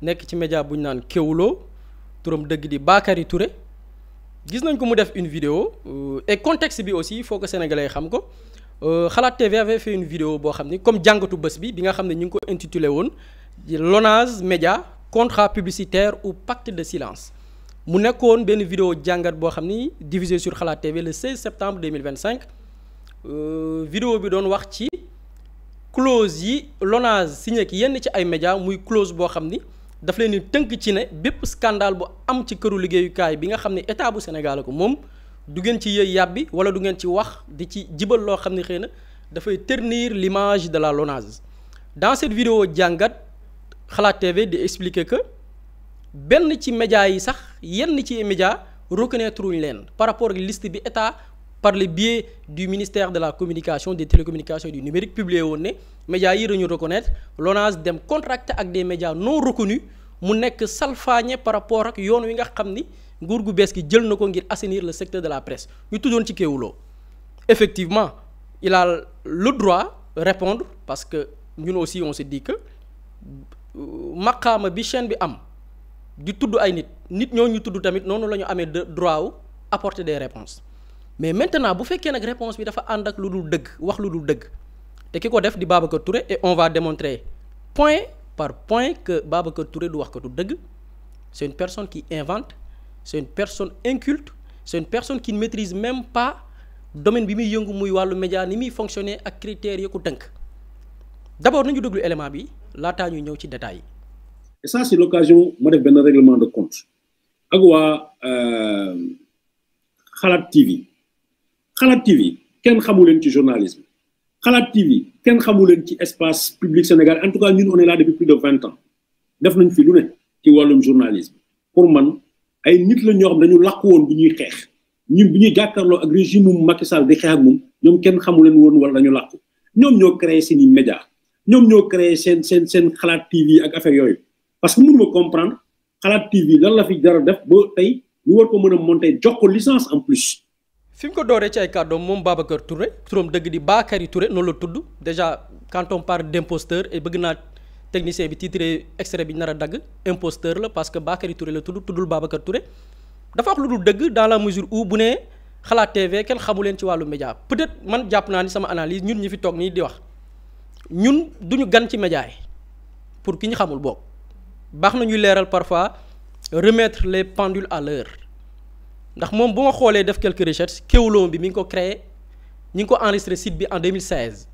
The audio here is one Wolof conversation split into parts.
nekk ci média bu ñu naan Kéwoulo turam dëgg di Bakary Touré gis nañ ko mu def une vidéo et contexte bi aussi il faut que sénégalais xam ko Xalaat TV avait fait une vidéo boo xam ni comme jàngatu bés bi nga xam ne ñu ngi ko intitulé woon Lonase Média contrat publicitaire ou pacte de silence mu nekkoon benn vidéo jàngat boo xam ni diffusé sur Xalaat TV le 16 septembre 2025 vidéo bi doon wax ci clause yi Lonase signé ak yenn ci ay médias muy clause boo xam ni daf leen di tënk ci ne bépp scandale bu am ci këru liggéeyukaay bi nga xam ne état bu Sénégal ko moom du ngeen ci yëy yàbbi wala du ngeen ci wax di ci jibal loo xam ne xëy na dafay ternir l'image de la Lonase. Dans cette vidéo jàngat Xalaat TV di expliquer que benn ci médias yi sax yenn ci médias reconnaître wuñ leen par rapport ak liste bi état par le biais du ministère de la communication des télécommunications et du numérique publié woon ne médias yi dañu reconnaître Lonase dem contracté ak des médias non reconnus mu nekk salfaañe par rapport ak yoon wi nga xam ni nguur gu bees gi jël na ko ngir assainir le secteur de la presse ñu tuddoon ci Kéwoulo. Effectivement il a le droit répondre parce que ñun aussi on se dit que maqaama bi chaîne bi am di tudd ay nit ñoo ñu tudd tamit noonu la ñu amee droit wu apporter des réponses mais maintenant bu fekkee nag réponse bi dafa ànd ak lu dul dëgg wax lu dul dëgg te ki ko def di Babacar Touré et on va démontrer point par point que Babacar Touré du wax ko du dëgg c'est une personne qui invente c'est une personne inculte c'est une personne qui ne maîtrise même pas domaine bi muy yëngu muy wàllu média ni muy fonctionner ak critères yi ko tënk d'abord nañu déglu élément bi laataa ñuy ñëw ci détails yi. Et ça c'est l'occasion ma def benn règlement de compte ak waa Xalaat TV Xalaat TV kenn xamu leen ci journalisme Xalaat TV kenn xamu leen ci espace public Sénégal en tout cas ñun on est là depuis plus de 20 ans def nañ fi lu ne ci wàllum journalisme pour man ay nit la ñoo xam dañu làkk woon bi ñuy xeex ñun bi ñuy jàkkaarloo ak régime mu Macky Sall di xeex ak moom ñoom kenn xamu leen woon wala dañu làkku ñoom ñoo créé seeni média ñoom ñoo créé seen Xalaat TV ak affaire yooyu parce que mënuma comprendre Xalaat TV lan la fi dara def ba tey ñu war ko mën a monter jox ko licence en plus. fi mu ko dooree ci ay kàddoom moom Babacar Touré turam dëgg di Bakary Touré noonu la tudd déjà quand on parle d'imposteur et bëgg naa technicien bi titré extrait bi ñu nar a dagg imposteur la parce que Bakary Touré la tuddul Babacar Touré dafa wax lu dul dëgg dans la mesure où bu ne Xalaat TV kenn xamu leen ci wàllu média peut-être man jàpp naa ni sama analyse ñun ñi fi toog nii di wax ñun duñu gan ci média yi pour ki ñu xamul boog baax na ñuy leeral parfois remettre les pendules à l'heure ndax moom bu ma xoolee def quelques recherches Kéwoulo bi mi ngi ko créé ñi ngi ko enregistré site bi en 2016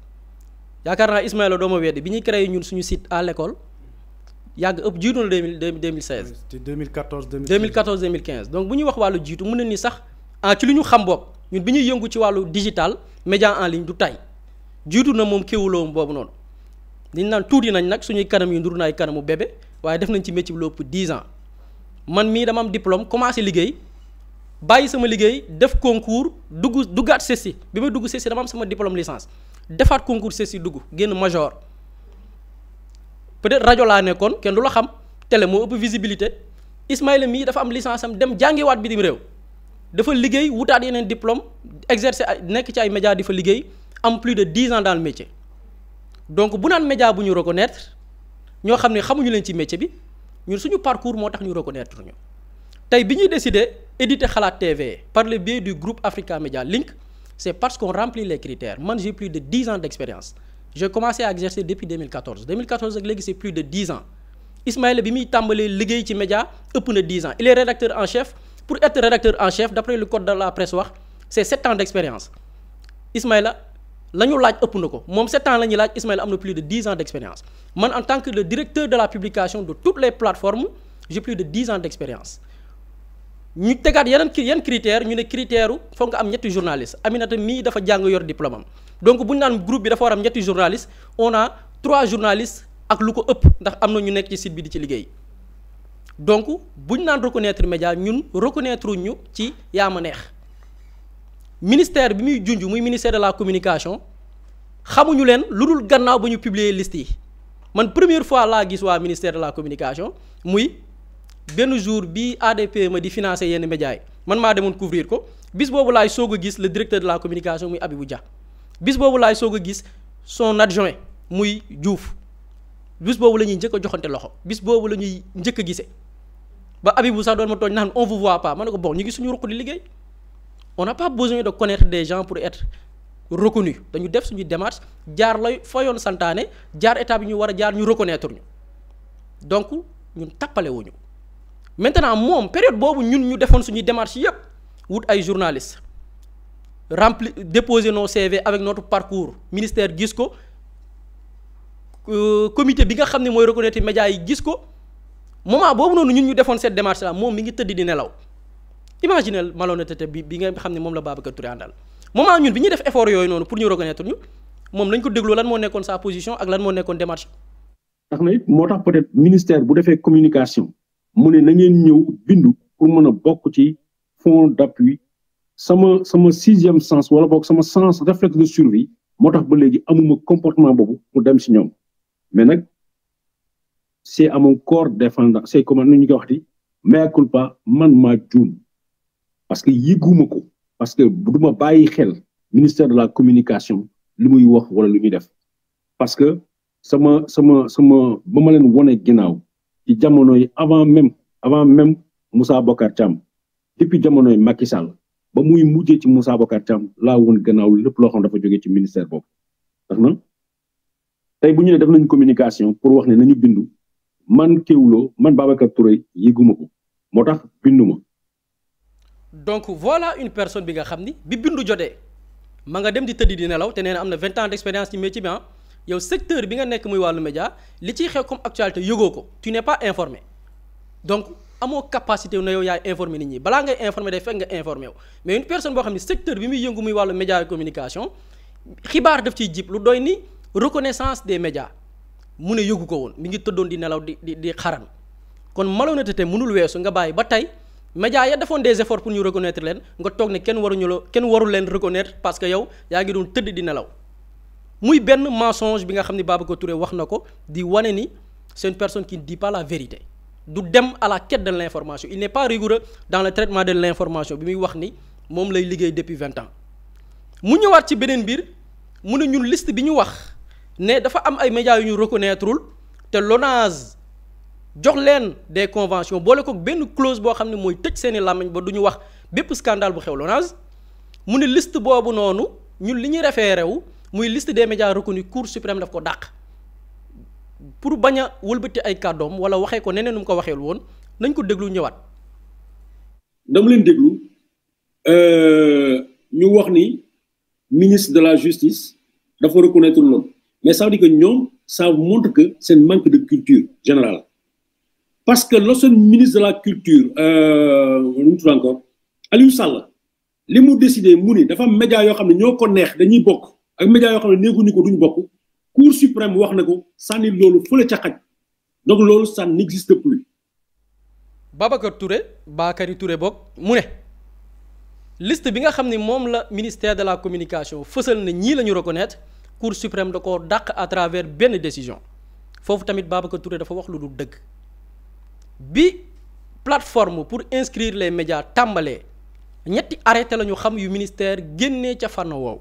yaakaar naa Ismaïla doo ma weddi bi ñuy créé ñun suñu site à l'école yàgg ëpp jiitu na 2016. c'était 2014 2015 donc bu ñuy wax wàllu jiitu mën na ni sax ci li ñu xam boog ñun bi ñuy yëngu ci wàllu digital média en ligne du tay jiitu na moom Kéwoulo boobu noonu dañ naan tuuti nañ nag suñuy kanam yu ndur na ay kanamu bébé waaye def nañ ci métier bi lu ëpp 10 ans man mii dama am diplôme commencé liggéey bàyyi sama liggéey def concours duggaat CESTI bi may dugg CESTI dama am sama diplôme licence defaat concours CESTI dugg génn major peut-être rajo laa nekkoon kenn du la xam télé moo ëpp visibilité Ismaïla mii dafa am licence am dem jàngiwaat bitim réew dafa liggéey wutaat yeneen diplôme exercer nekk ci ay médias di fa liggéey am plus de 10 ans dans le métier donc bu naan média bu ñu reconnaître ñoo xam ne xamuñu leen ci métier bi ñun suñu parcours moo tax ñu reconnaître ñu tey bi ñuy décider éditer Xalaat TV par le biais du groupe Africa Media Link c'est parce qu'on remplit les critères man j'ai plus de 10 ans d'expérience j'ai commencé à exercer depuis 2014 ak léegi c'est plus de 10 ans Ismaïla bi muy tàmbalee liggéey ci média ëpp na 10 ans il est rédacteur en chef pour être rédacteur en chef d'après le code de la presse wax c'est 7 ans d'expérience Ismaïla la ñu laaj ëpp na ko moom 7 ans la ñuy laaj Ismaïla am na plus de 10 ans d'expérience man en tant que le directeur de la publication de toutes les plateformes j'ai plus de 10 ans d'expérience ñu tegaat yenn critères ñu ne critère foog nga am ñetti journaliste Aminata mii dafa jàng yor diplôme am donc bu ñu naan groupe bi dafa war am ñetti journaliste on a 3 journalistes ak lu ko ëpp ndax am na ñu nekk ci site bi di ci liggéey donc bu ñu naan reconnaître média ñun reconnaître ñu ci yaa ma neex ministère bi muy junj muy ministère de la communication xamuñu leen lu dul gannaaw ba ñu publier liste yi man première fois laa gis waa ministère de la communication muy benn jour bi ADP ma di financer yenn médias yi man maa demoon couvrir ko bis boobu laay soog a gis le directeur de la communication muy Abibou Dia bis boobu laay soog a gis son adjoint muy Diouf bis boobu la ñuy njëkk a joxante loxo bis boobu la ñuy njëkk a gisee ba Habibou sax doon ma tooñ naan on vous voit pas ma ne ko bon ñu ngi suñu ruq di liggéey on n'a pas besoin de connaître des gens pour être reconnu dañu def suñu démarche jaar lay fa yoon santaane jaar état bi ñu war a jaar ñu reconnaître ñu donc ñun tappale wuñu maintenant moom période boobu ñun ñu defoon suñuy démarche yépp wut ay journalistes déposer nos CV avec notre parcours ministère gis ko comité bi nga xam ne mooy reconnaître médias yi gis ko moment boobu noonu ñun ñu defoon cette démarche là moom mi ngi tëdd di nelaw imaginez malhonnêteté bi nga xam ne moom la Babacar Touré àndal moment ñun bi ñuy def effort yooyu noonu pour ñu reconnaître ñu moom nañ ko dégloo lan moo nekkoon sa position ak lan moo nekkoon démarche. tax na it moo tax peut-être ministère bu defee communication mu ne na ngeen ñëw bindu pour mën a bokk ci fonds d'appui sama 6e sens wala boog sama sens réflexe de survie moo tax ba léegi amuma comportement boobu pour dem si ñoom mais nag c'est à mon corps défendant c'est comment nu ñu koy wax di mea culpa man maa juum parce que yëguma ko parce que du ma bàyyi xel ministère de la communication lu muy wax wala lu muy def parce que sama ba ma leen wone ginnaaw ci jamono yi avant même Moussa Bocar Thiam depuis jamono yi Macky Sall ba muy mujjee ci Moussa Bocar Thiam laa woon gannaaw lépp loo xam dafa jógee ci ministère boobu tax na tey bu ñu ne def nañu communication pour wax ne nañu bindu man Kéwoulo man Babacar Touré yëguma ko moo tax binduma donc voilà une personne bi nga xam ni bi bindu jotee ma nga dem di tëdd di nelaw te nee na am na 20 ans d'expérience ci métier bi yow secteur bi nga nekk muy wàllu média li ciy xew comme actualité yëgoo ko tu n'es pas informé donc amoo capacité na yow yaay informer nit ñi balaa ngay informer day fekk nga informé wu mais une personne boo xam ne secteur bi muy yëngu muy wàllu média et communication xibaar daf ciy jib lu doy ni reconnaissance des médias mu ne yëgu ko woon mi ngi tëddoon di nelaw di xaran kon malhonnêteté mënul weesu nga bàyyi ba tey médias ya defoon des efforts pour ñu reconnaître leen nga toog ne kenn warul leen reconnaître parce que yow yaa ngi doon tëdd di nelaw muy benn mensonge bi nga xam ne Babacar Touré wax na ko di wane ni c'est une personne qui ne dit pas la vérité du dem à la quête de l'information il n'est pas rigoureux dans le traitement de l'information bi muy wax ni moom lay liggéey depuis 20 ans mu ñëwaat ci beneen biir mu ne ñun liste bi ñu wax ne dafa am ay médias yu ñu reconnaîtreul te l'ONAS jox leen des conventions boole ko benn clause boo xam ne mooy tëj seeni làmmiñ ba du ñu wax bépp scandale bu xew l'ONAS mu ne liste boobu noonu ñun li ñuy référé wu muy liste des médias reconnus Cour suprême daf ko dàq pour bañ a wëlbati ay kàddoom wala waxee ko neneen nu mu ko waxeel woon nañ ko déglu ñëwaat. dama leen déglu ñu wax ni ministre de la justice dafa reconnaître loolu mais ça veut dire que ñoom ça montre que c'est un manque de culture générale parce que lorsque ministre de la culture nu mu tudd encore Aliou Sall li mu décidé mu ni dafa am médias yoo xam ne ñoo ko neex dañuy bokk ak médias yoo xam ne neexuñu ko duñu bokk Cour suprême wax na ko sànni loolu fële ca xaj donc loolu ça n'existe plus. Bakary Touré bokk mu ne liste bi nga xam ne moom la ministère de la communication fësal na ñii la ñu reconnaître Cour suprême da koo dàq à travers benn décision foofu tamit Babacar Touré dafa wax lu dul dëgg bi plateforme pour inscrire les médias tàmbalee ñetti arrêté la ñu xam yu ministère génnee ca fànn woowu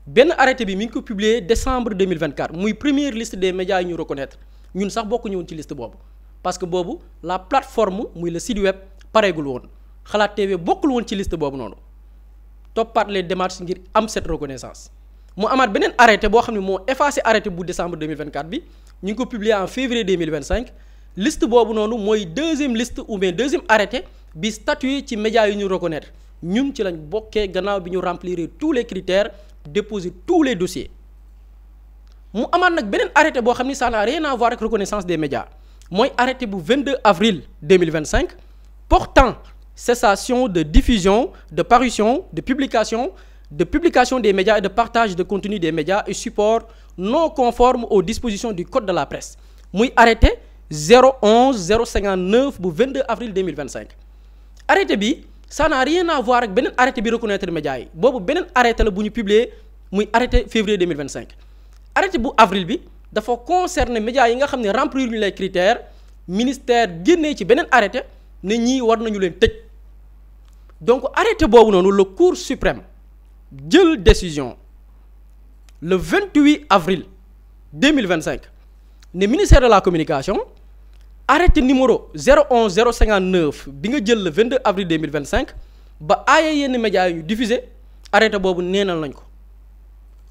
benn arrêté bi mi ngi ko publié décembre 2024 muy première liste des médias yi ñu reconnaître ñun sax bokkuñu woon ci liste boobu parce que boobu la plateforme muy le site web pareegul woon Xalaat TV bokkul woon ci liste boobu noonu toppaat les démarches ngir am cette reconnaissance mu amaat beneen arrêté boo xam ne moo effacé arrêté bu décembre 2024 bi ñu ngi ko publié en février 2025 liste boobu noonu mooy deuxième liste ou bien deuxième arrêté bi statué ci médias yi ñu reconnaître ñun ci lañ bokkee gannaaw bi ñu remplir tous les critères déposer tous les dossiers mu amaat nag beneen arrêté boo xam ni ça n'a rien à voir avec reconnaissance des médias mooy arrêté bu 22 avril 2025 portant cessation de diffusion de parution de publication des médias et de partage de contenu des médias et supports non conformes aux dispositions du code de la presse muy arrêté 011-059 bu 22 avril 2025 arrêté bi ça n'a rien à voir ak beneen arrêté bi reconnaître médias yi boobu beneen arrêté la bu ñu publié muy arrêté février 2025 arrêté bu avril bi dafa concerner médias yi nga xam ne remplir ñu les critères ministère génnee ci beneen arrêté ne ñii war nañu leen tëj donc arrêté boobu noonu le Cour suprême jël décision le 28 avril 2025 ne ministère de la communication arrêté numéro 011 059 bi nga jël le 22 avril 2025 ba aaye yenn médias yi ñu diffusé arrêté boobu neenal nañ ko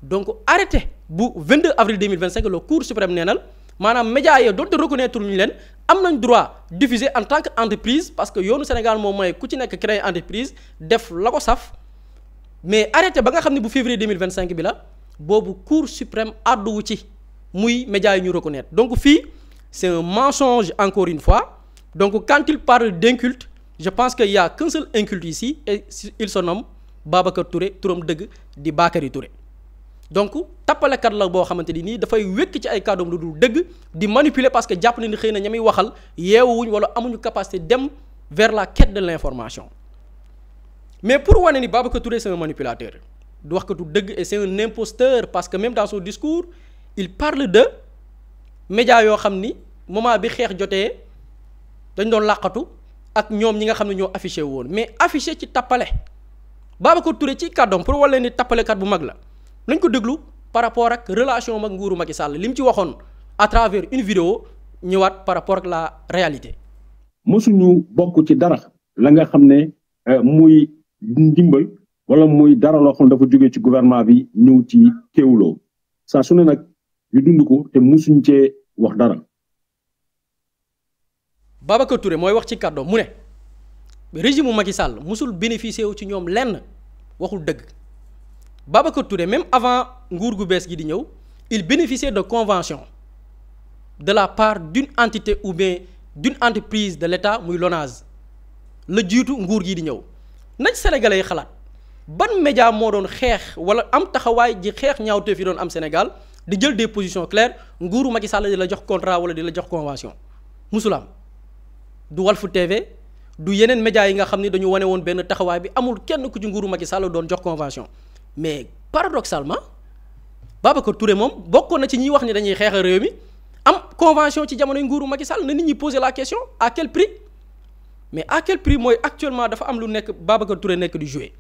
donc arrêté bu 22 avril 2025 le cour suprême neenal maanaam médias yi doonte reconnaître ñu leen am nañ droit diffuser en tant que entreprise parce que yoonu Sénégal moom mooy ku ci nekk créer entreprise def la ko saf mais arrêté ba nga xam ne bu février 2025 bi la boobu cour suprême àdduwu ci muy médias yi ñu reconnaître donc fii c'est un mensonge encore une fois donc quand il parle d'inculte je pense qu'il y a qu'un seul inculte ici et il se nomme Babacar Touré turam dëgg di Bakary Touré donc tappalekat la boo xamante ni nii dafay wékk ci ay kàddoom lu dul dëgg di manipuler parce que jàpp na ni xëy na ña muy waxal yeewuwuñ wala amuñu capacité dem vers la quête de l'information mais pour wane ni Babacar Touré c'est un manipulateur du wax katu dëgg et c'est un imposteur parce que même dans son discours il parle de médias yoo xam ni moment bi xeex jotee dañ doon làqatu ak ñoom ñi nga xam ne ñoo affiché woon mais affiché ci tappale Babacar Touré ci kàddoom pour wala ni tappalekat bu mag la nañ ko déglu par rapport ak relation mag nguuru Macky Sall li mu ci waxoon à travers une vidéo ñëwaat par rapport ak la réalité. mosuñu bokk ci dara la nga xam ne muy ndimbal wala muy dara loo xam dafa jógee ci gouvernement bi ñëw ci Kéwoulo saa su ne nag ñu dund ko te mosuñ cee wax dara. Babacar Touré mooy wax ci kàddoom mu ne régime mu Macky Sall mosul bénéficier wu ci ñoom lenn waxul dëgg. Babacar Touré même avant nguur gu bees gi di ñëw il bénéficiait de convention de la part d'une entité ou bien d'une entreprise de l'État muy LONASE la jiitu nguur gi di ñëw nañ sénégalais yi xalaat ban média moo doon xeex wala am taxawaay ji xeex ñaawteef yi doon am Sénégal di jël des positions claires nguuru Macky Sall di la jox contrat wala di la jox convention musul am du Walfu TV du yeneen médias yi nga xam ni dañu wane woon benn taxawaay bi amul kenn ku ci nguuru Macky Sall doon jox convention mais paradoxalement Babacar Touré moom bokkoon na ci ñiy wax ni dañuy xeexal réew mi am convention ci jamonoy nguuru Macky Sall na nit ñi poser la question à quel prix mais à quel prix mooy actuellement dafa am lu nekk Babacar Touré nekk di jouer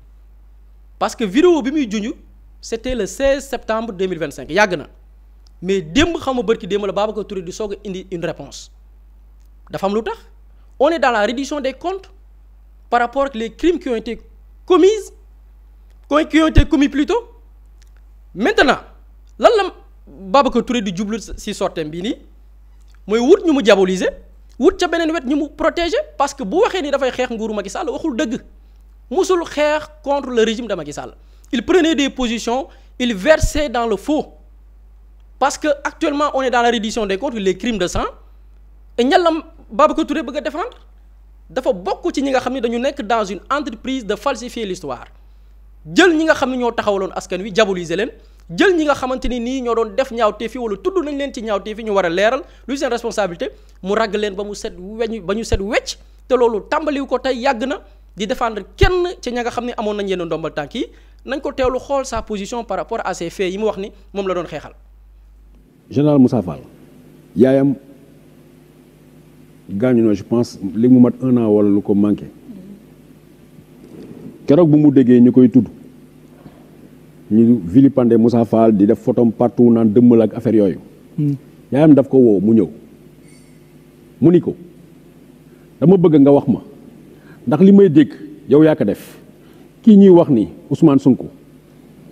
parce que vidéo bi muy junj c'était le 16 septembre 2025 yàgg na mais démb xam nga bërki démb la Babacar Touré di soog a indi une réponse dafa am lu tax on est dans la reddition des comptes par rapport ak les crimes qui ont été commis plutôt maintenant lan la Babacar Touré di jublu ci sortem bii nii mooy wut ñu mu diaboliser wut ca beneen wet ñu mu protéger parce que bu waxee ni dafay xeex nguuru Macky Sall waxul dëgg musul xeex contre le régime de Macky Sall il prenait des positions il versait dans le faux parce que actuellement on est dans la reddition des comptes les crimes de sang et ñalam Babacar Touré bëgg a défendre dafa bokk ci ñi nga xam ne dañu nekk dans une entreprise de falsifier l'histoire jël ñi nga xam ne ñoo taxawaloon askan wi diaboliser leen jël ñi nga xamante ni nii ñoo doon def ñaawteef yi wala tudd nañ leen ci ñaawteef yi ñu war a leeral luy seen responsabilité mu ragg leen ba mu set weñ ba ñu set wecc te loolu tàmbaliwu ko tey yàgg na di défendre kenn ci ña nga xam ne amoon nañ yenn ndombal tànk yi nañ ko teewlu xool sa position par rapport à ces faits yi mu wax ni moom la doon xeexal. général Moussa Fall yaayam gaañu na je pense li mu mat 1 an wala lu ko manqué keroog bu mu déggee ñu koy tudd ñu vilipender Moussa Fall di def photom partout naan dëmmal ak affaire yooyu. yaayam daf ko woo mu ñëw mu ni ko dama bëgg nga wax ma ndax li may dégg yow yaa ko def kii ñuy wax ni Ousmane Sonko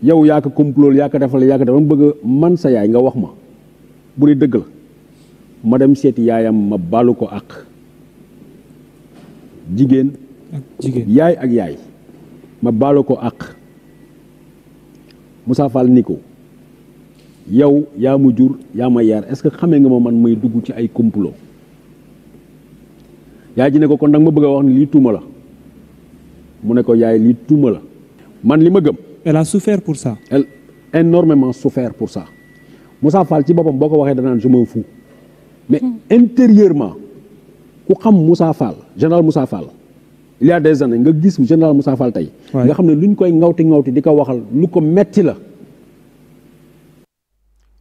yow yaa ko complot yaa ko defal yaa ko def dama bëgg man sa yaay nga wax ma bu dee dëgg la ma dem seeti yaayam ma baalu ko ak jigéen yaay ak yaay ma baalu ko ak Moussa Fall ni ko yow yaa mu jur yaa ma yar est-ce que xamee nga ma man may dugg ci ay complot yaay ji ne ko kon nag ma bëgg a wax ni lii tuuma la mu ne ko yaay lii tuuma la man li ma gëm. Elle a souffert pour ça. Elle a énormément souffert pour ça Moussa Fall ci boppam boo ko waxee danaan je m'en fous mais intérieurement ku xam Moussa Fall général Moussa Fall il y a des années nga gis général Moussa Fall tey. nga xam ne luñ koy ngawti di ko waxal lu ko metti la.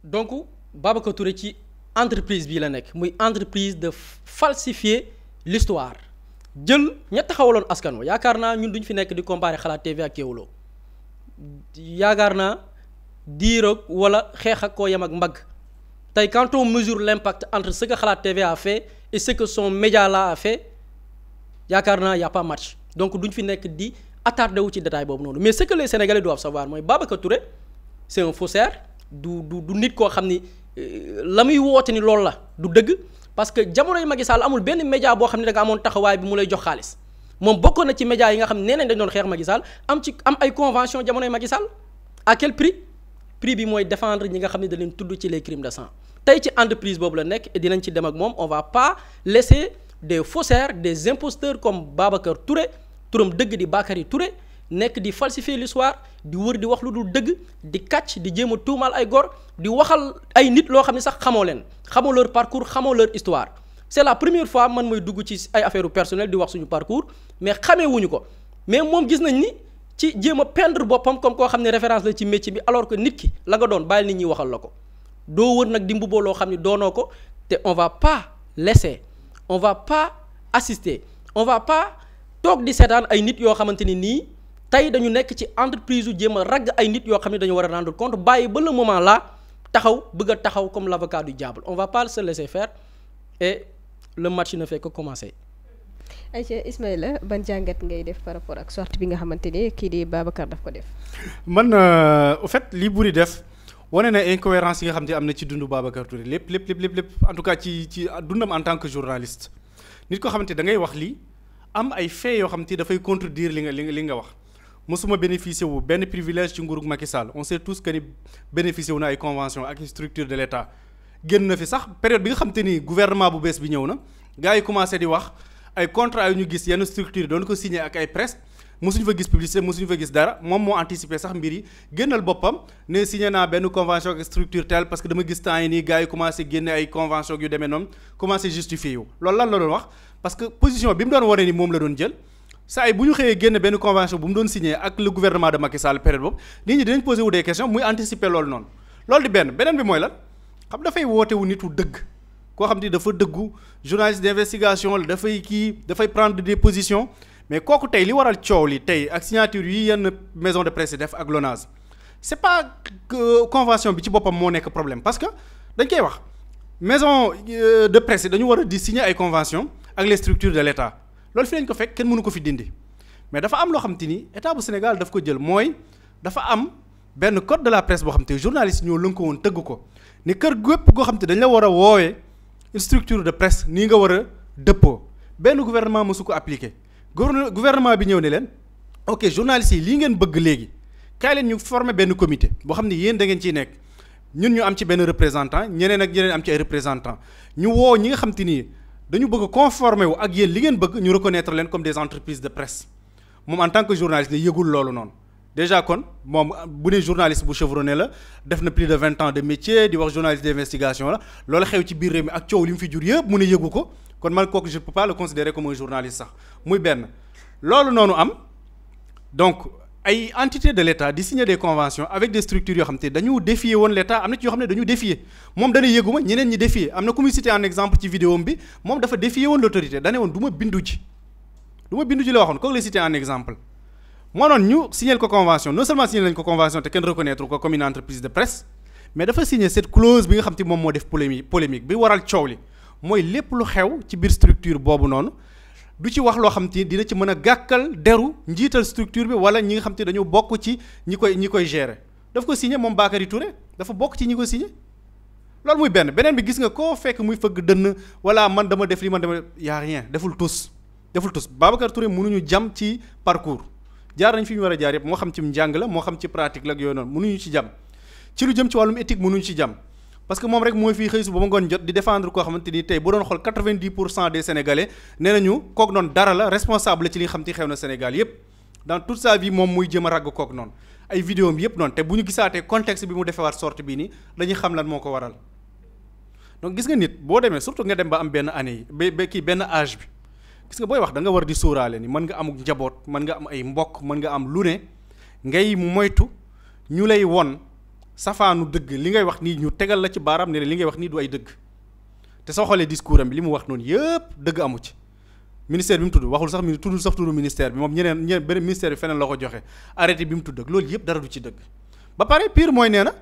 donc Babacar Touré ci entreprise bii la nekk muy entreprise de falsifier l'histoire jël ña taxawaloon askan wa yaakaar naa ñun duñ fi nekk di comparer Xalaat TV ak Kéwoulo yaakaar naa diiroog wala xeex ak koo yem ak mbagg tey quand on mesure l'impact entre ce que Xalaat TV a fait et ce que son média là a fait yaakaar naa y a pas match donc duñ fi nekk di attardé wu ci détail boobu noonu mais ce que les Sénégalais doivent savoir mooy Babacar Touré c'est un faussaire du nit koo xam ni la muy woote ni loolu la du dëgg parce que jamonoy Macky Sall amul benn média boo xam ne da nga amoon taxawaay bi mu lay jox xaalis moom bokkoon na ci média yi nga xam ne nee nañ dañ doon xeex Macky Sall am ay convention jamonoy Macky Sall à quel prix bi mooy défendre ñi nga xam ne da leen tudd ci les crimes de sang tey ci entreprise boobu la nekk et dinañ ci dem ak moom on va pas laisser des faussaires des imposteurs comme Babacar Touré turam dëgg di Bakary Touré nekk di falsifier l'histoire di wër di wax lu dul dëgg di kàcc di jéem a tuumaal ay gor di waxal ay nit loo xam ne sax xamoo leen xamoo leur parcours xamoo leur histoire c'est la première fois man mooy dugg ci ay affaires personnelles di wax suñu parcours mais xamee wuñu ko mais moom gis nañ ni ci jéem a peindre boppam comme koo xam ne référence la ci métier bi alors que nit ki la nga doon bàyyil nit ñi waxal la ko doo wër nag di mbubboo loo xam ne doonoo ko te on va pas laisser on va pas assister on va pas toog di seetaan ay nit yoo xamante ni nii tey dañu nekk ci entreprise yu jéem a ragg ay nit yoo xam ne dañu war a rendre compte bàyyi ba le moment là taxaw bëgg a taxaw comme l'avocat du diable on va pas se laisser faire et le match ne fait que commencer. Aïcha Ismaïla ban jàngat ngay def par rapport ak sortie bi nga xamante ni kii di Babacar daf ko def. man au fait li Boury def wane na incohérence yi nga xam ne am na ci dundu Babacar Touré lépp en tout cas ci dundam en tant que journaliste nit ko xamante da ngay wax lii am ay faits yoo xam te dafay contredire li nga wax mosuma bénéficier wu benn privilège ci nguurug Macky Sall on sait tous que ni bénéficier wu na ay convention ak structure de l'État génn na fi sax période bi nga xam te ni gouvernement bu bees bi ñëw na gars yi commencé di wax ay contrat yu ñu gis yenn structure doon ko signé ak ay presse mosuñu fa gis publicité mosuñu fa gis dara moom moo anticipé sax mbir yi génnal boppam ne signé naa benn convention ak structure telle parce que dama gis temps yi nii gars yi commencé génne ay convention yu demee noonu commencé justifié yu loolu lan la doon wax parce que position bi mu doon wane ni moom la doon jël saa yi bu ñu xëyee génn benn convention bu mu doon signé ak le gouvernement de Macky Sall période boobu nit ñi dinañ posé wu des questions muy anticiper loolu noonu loolu di beneen bi mooy lan xam dafay woote wu nitu dëgg koo xam ni dafa dëggu journaliste d'investigation la dafay prendre des positions mais kooku tey li waral coow li tey ak signature yi yenn maison de presse def ak l'ONAS c'est pas que convention bi ci boppam moo nekk problème parce que dañ koy wax maison de presse dañu war a di signer ay convention ak les structures de l'État loolu fi lañ ko fekk kenn mënu ko fi dindi mais dafa am loo xam te ni état bu Sénégal daf ko jël mooy dafa am benn code de la presse boo xam te journaliste ñoo lënko woon tëgg ko ni kër gépp goo xam te dañ la war a woowee une structure de presse nii nga war a dëppoo benn gouvernement mësu ko appliqué gouvernement bi ñëw ne leen ok journalistes yi lii ngeen bëgg léegi kaay leen ñu former benn comité boo xam ne yéen da ngeen ciy nekk ñun ñu am ci benn représentant ñeneen ak ñeneen am ci ay représentant ñu woo ñi nga xam te ni dañu bëgg a conformer wu ak yéen li ngeen bëgg ñu reconnaître leen comme des entreprises de presse moom en tant que journaliste ne yëgul loolu noonu déjà kon moom bu ne journaliste bu chevronné la def na plus de 20 ans de métier di wax journaliste d'investigation la loolu xew ci biir réew mi ak coow li mu fi jur yëpp mu ne yëgu ko kon man kooku je peux pas le considérer comme un journaliste sax muy benn loolu noonu am donc ay entités de l'État di signer des conventions avec des structures yoo xam te dañu défier woon l'État am na ci yoo xam ne dañu défier moom dana yëguma ñeneen ñi défier am na ku muy citer en exemple ci vidéo bi moom dafa défier woon l'autorité dane woon du ma bindu ji la waxoon kooku la citer en exemple moo noon ñu signer ko convention non seulement signer lañ ko convention te kenn reconnaître ko comme une entreprise de presse mais dafa signer cette clause bi nga xam te moom moo def polémique bi waral coow li mooy lépp lu xew ci biir structure boobu noonu du ci wax loo xam te dina ci mën a gàkkal deru njiital structure bi wala ñi nga xam te dañu bokk ci ñi koy gérer daf ko signer moom Bakary Touré dafa bokk ci ñi ko signer loolu muy beneen bi gis nga koo fekk muy fëgg dënn wala man dama def li man dama y'a rien deful tous Babacar Touré mënuñu jam ci parcours jaar nañ fi ñu war a jaar yëpp moo xam ci njàng la moo xam ci pratique la ak yooyu noonu mënuñu ci jam ci lu jëm ci wàllum éthique mënuñu ci jam parce que moom rek mooy fii xëy su ba ma ngoon jot di défendre koo xamante ni tey bu doon xool 90% des sénégalais nee nañu kook noonu dara la responsable la ci li nga xam te xew na Sénégal yépp dans toute sa vie moom muy jëm a ragg kook noonu ay vidéo am yépp noonu te bu ñu gisaatee contexte bi mu defewaat sorte bii nii dañuy xam lan moo ko waral donc gis nga nit boo demee surtout nga dem ba am benn année yi ba kii benn âge bi gis nga booy wax da nga war di sóoraale ni mën nga amuk njaboot mën nga am ay mbokk mën nga am lu ne ngay moytu ñu lay won safaanu dëgg li ngay wax nii ñu tegal la ci baaraam ne li ngay wax nii du ay dëgg te soo xoolee discours am bi li mu wax noonu yëpp dëgg amu ci ministère bi mu tudd waxul sax tuddul sax turu ministère bi moom ñeneen beneen ministère bi feneen la ko joxe arrêté bi mu tudd ak loolu yëpp dara du ci dëgg ba pare pire mooy nee na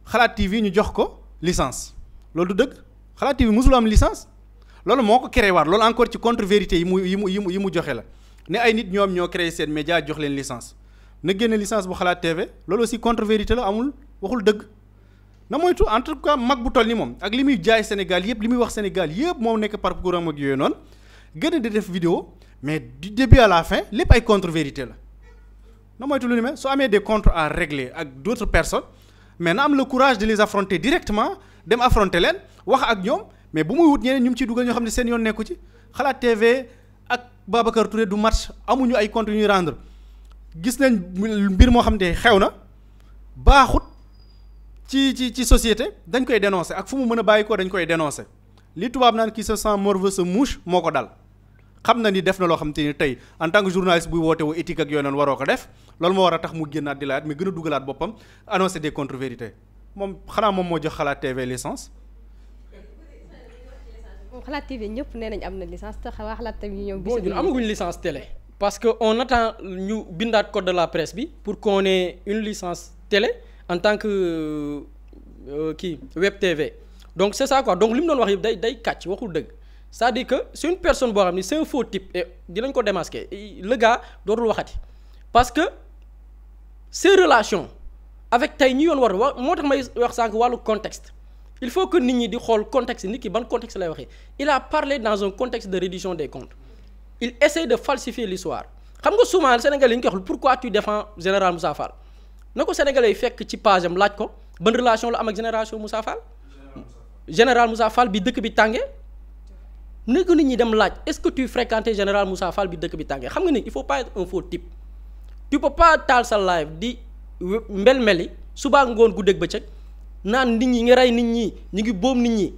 Xalaat TV ñu jox ko licence loolu du dëgg Xalaat TV musul am licence loolu moo ko créé waat loolu encore ci contre vérité yi mu joxe la ne ay nit ñoom ñoo créé seen média jox leen licence na génne licence bu Xalaat TV loolu aussi contre vérité la amul waxul dëgg na moytu en tout cas mag bu toll ni moom ak li muy jaay Sénégal yëpp li muy wax Sénégal yëpp moo nekk parcours am ak yooyu noonu gën a di def vidéo mais du début à la fin lépp ay contre vérité la na moytu lu ni mel soo amee des comptes à régler ak d'autres personnes mais na am le courage de les affronter directement dem affronter leen wax ak ñoom mais bu muy wut ñeneen ñu mu ciy dugal ñoo xam ne seen yoon nekku ci Xalaat TV ak Babacar Touré du match amuñu ay comptes ñuy rendre gis nañ mbir moo xam ne xew na baaxut ci société dañ koy dénoncer ak fu mu mën a bàyyi ko dañ koy dénoncer li tubaab naan qui se sent morveux se mouche moo ko dal xam na ni def na loo xam te ni tey en tant que journaliste buy woote wu éthique ak yooyu noonu waroo ko def loolu moo war a tax mu génnaat di laat mais gën a dugalaat boppam annoncer des contre-vérités moom xanaa moom moo jox Xalaat TV licence. Xalaat TV ñëpp nee nañ am na licence te Xalaat TV ñoom. bon ñun amaguñ licence télé. parce que on attend ñu bindaat code de la presse bi pour qu'on ait une licence télé en tant que web TV donc c'est ça quoi donc li mu doon wax yëpp day kàcc waxul dëgg. c'est-à-dire que c'est une personne boo xam ni c'est un faux type et dinañ ko démasquer le gars dootul waxati parce que ses relations avec tey ñi yoon war wax moo tax may wax sànq wàllu contexte il faut que nit ñi di xool contexte nit ki ban contexte lay waxee il a parlé dans un contexte de reddition des comptes il essaie de falsifier l'histoire xam nga souvent Sénégalais yi ñu koy wax pourquoi tu défends général Moussa Fall na ko Sénégalais yi fekk ci page am laaj ko ban relation la am ak génération Moussa Fall général Moussa Fall bi dëkk bi tàngee ne ko nit ñi dem laaj est-ce que tu fréquentais général Moussa Fall bi dëkk bi tàngee xam nga ni il faut pas être un faux type tu peux pas taal sa live di mbel-meli subaa ngoon guddeeg bëccëg naan nit ñi ngi rey nit ñi ñu ngi boom nit ñi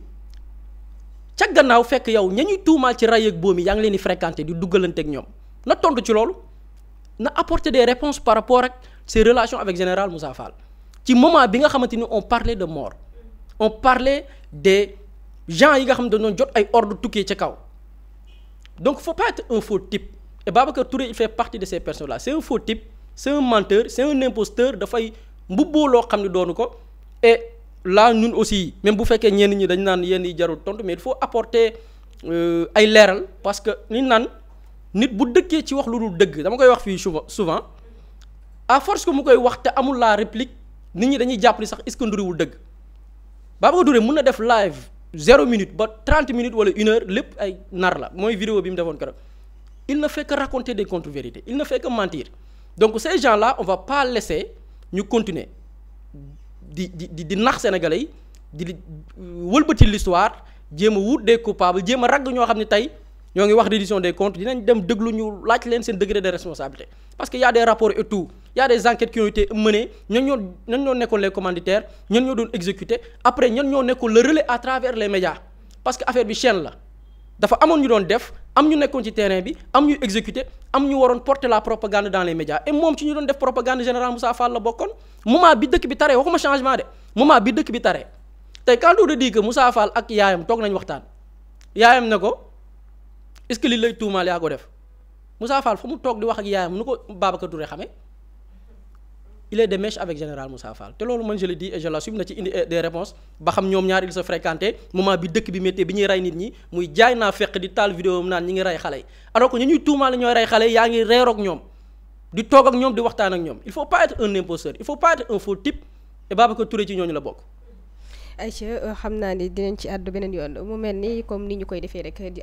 ca gannaaw fekk yow ña ñuy tuumaal ci rey ak boom yi yaa ngi leen di fréquenter di duggalante ak ñoom na tontu ci loolu na apporter des réponses par rapport ak ses relations avec général Moussa Fall ci moment bi nga xamante ni on parlait de mort on parlait des gens yi nga xam ne dañoo jot ay ordre tukkee ca kaw donc faut pas être un faux type et Babacar Touré il fait partie de ces personnes là c'est un faux type c'est un menteur c'est un imposteur dafay mbubboo loo xam ne doonu ko et là ñun aussi même bu fekkee ñenn ñi dañ naan yenn yi jarul tontu mais il faut apporter ay leeral parce que li naan nit bu dëkkee ci wax lu dul dëgg dama koy wax fii souvent à force que mu koy wax te amul la réplique nit ñi dañuy jàpp ni sax est-ce que nduriwul dëgg Babacar Touré mun na def live 0 minute ba 30 minutes wala 1 heure lépp ay nar la mooy vidéo bi mu defoon keroog il ne fait que raconter des contre-vérités il ne fait que mentir donc ces gens-là on va pas laisser ñu continuer di nax sénégalais yi di wëlbati l'histoire jéem a wut des coupables jéem a ragg ñoo xam ne tey ñoo ngi wax reddition des comptes dinañ dem déglu ñu laaj leen seen degré de responsabilité parce que y a des rapports et tout y a des enquêtes qui ont été menées ñan ñoo nekkoon les commanditaires ñan ñoo doon exécuter après ñan ñoo nekkoon le relais à travers les médias parce que affaire bi chaîne la dafa amoon ñu doon def am ñu nekkoon ci terrain bi am ñu exécuter am ñu waroon porter la propagande dans les médias et moom ci ñu doon def propagande général Moussa Fall la bokkoon moment bi dëkk bi taree waxuma changement de moment bi dëkk bi taree tey quand on dit que Moussa Fall ak yaayam toog nañ waxtaan yaayam ne ko est-ce que li lay tuumaal yaa ko def Moussa Fall fa mu toog di wax ak yaayam nu ko Babacar Touré xamee il est de mèche avec général Moussa Fall te loolu man je le dis et je l'assume na ci indi des réponses ba xam ñoom ñaar ils se fréquentaient moment bi dëkk bi méttee bi ñuy rey nit ñi muy jaay naa fekk di taal vidéo am naan ñi ngi rey xale yi alors que ñu ñuy tuumaal ñooy rey xale yi yaa ngi reeroog ñoom di toog ak ñoom di waxtaan ak ñoom il faut pas être un imposteur il faut pas être un faux type et Babacar Touré ci ñooñu la bokk. Aïcha xam naa ni dinañ ci àddu beneen yoon mu mel ni comme ni ñu koy defee rek di